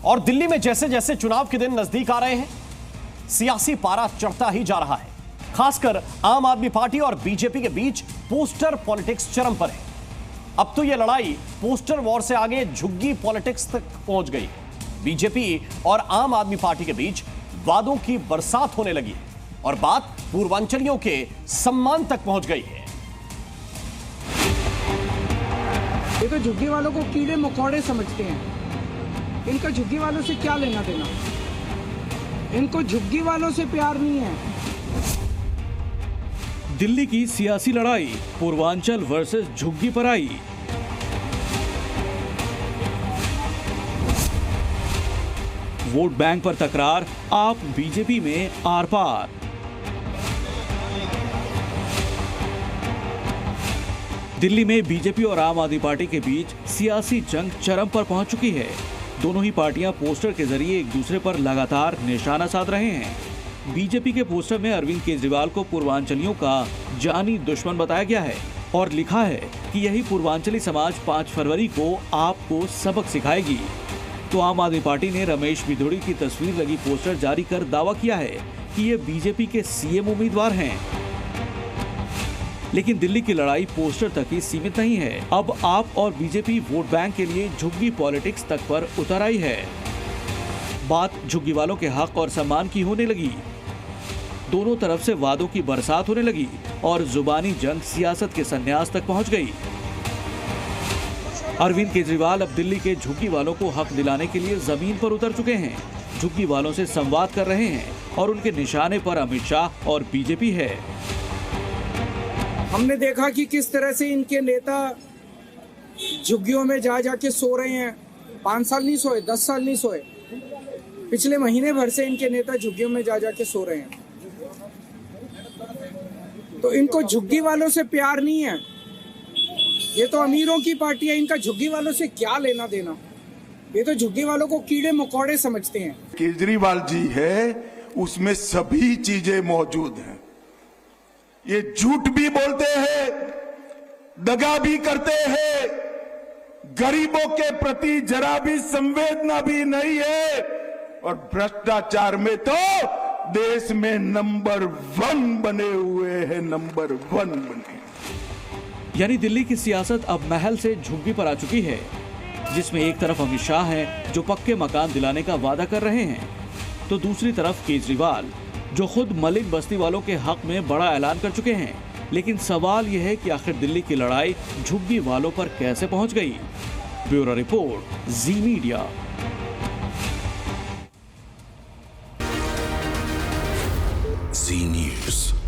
और दिल्ली में जैसे जैसे चुनाव के दिन नजदीक आ रहे हैं, सियासी पारा चढ़ता ही जा रहा है। खासकर आम आदमी पार्टी और बीजेपी के बीच पोस्टर पॉलिटिक्स चरम पर है। अब तो यह लड़ाई पोस्टर वॉर से आगे झुग्गी पॉलिटिक्स तक पहुंच गई है। बीजेपी और आम आदमी पार्टी के बीच वादों की बरसात होने लगी है और बात पूर्वांचलियों के सम्मान तक पहुंच गई है। ये तो झुग्गी वालों को कीड़े मकोड़े समझते हैं। इनका झुग्गी वालों से क्या लेना देना? इनको झुग्गी वालों से प्यार नहीं है। दिल्ली की सियासी लड़ाई पूर्वांचल वर्सेस झुग्गी पर आई। वोट बैंक पर तकरार, आप बीजेपी में आर पार। दिल्ली में बीजेपी और आम आदमी पार्टी के बीच सियासी जंग चरम पर पहुंच चुकी है। दोनों ही पार्टियां पोस्टर के जरिए एक दूसरे पर लगातार निशाना साध रहे हैं। बीजेपी के पोस्टर में अरविंद केजरीवाल को पूर्वांचलियों का जानी दुश्मन बताया गया है और लिखा है कि यही पूर्वांचली समाज 5 फरवरी को आपको सबक सिखाएगी। तो आम आदमी पार्टी ने रमेश बिधूड़ी की तस्वीर लगी पोस्टर जारी कर दावा किया है कि ये बीजेपी के सीएम उम्मीदवार हैं। लेकिन दिल्ली की लड़ाई पोस्टर तक ही सीमित नहीं है। अब आप और बीजेपी वोट बैंक के लिए झुग्गी पॉलिटिक्स तक पर उतर आई है। बात झुग्गी वालों के हक और सम्मान की होने लगी। दोनों तरफ से वादों की बरसात होने लगी और जुबानी जंग सियासत के संन्यास तक पहुंच गई। अरविंद केजरीवाल अब दिल्ली के झुग्गी वालों को हक दिलाने के लिए जमीन पर उतर चुके हैं। झुग्गी वालों से संवाद कर रहे हैं और उनके निशाने पर अमित शाह और बीजेपी है। हमने देखा कि किस तरह से इनके नेता झुग्गियों में जा जाके सो रहे हैं। 5 साल नहीं सोए, 10 साल नहीं सोए। पिछले महीने भर से इनके नेता झुग्गियों में जा जाके सो रहे हैं। तो इनको झुग्गी वालों से प्यार नहीं है। ये तो अमीरों की पार्टी है, इनका झुग्गी वालों से क्या लेना देना? ये तो झुग्गी वालों को कीड़े मकोड़े समझते हैं। केजरीवाल जी है, उसमें सभी चीजें मौजूद हैं। ये झूठ भी बोलते हैं, दगा भी करते हैं, गरीबों के प्रति जरा भी संवेदना भी नहीं है और भ्रष्टाचार में तो देश में नंबर 1 बने हुए हैं, नंबर 1 बने। यानी दिल्ली की सियासत अब महल से झुग्गी पर आ चुकी है, जिसमें एक तरफ अमित शाह हैं जो पक्के मकान दिलाने का वादा कर रहे हैं, तो दूसरी तरफ केजरीवाल जो खुद मलिक बस्ती वालों के हक में बड़ा ऐलान कर चुके हैं। लेकिन सवाल यह है कि आखिर दिल्ली की लड़ाई झुग्गी वालों पर कैसे पहुंच गई? ब्यूरो रिपोर्ट, जी मीडिया। जी न्यूज़।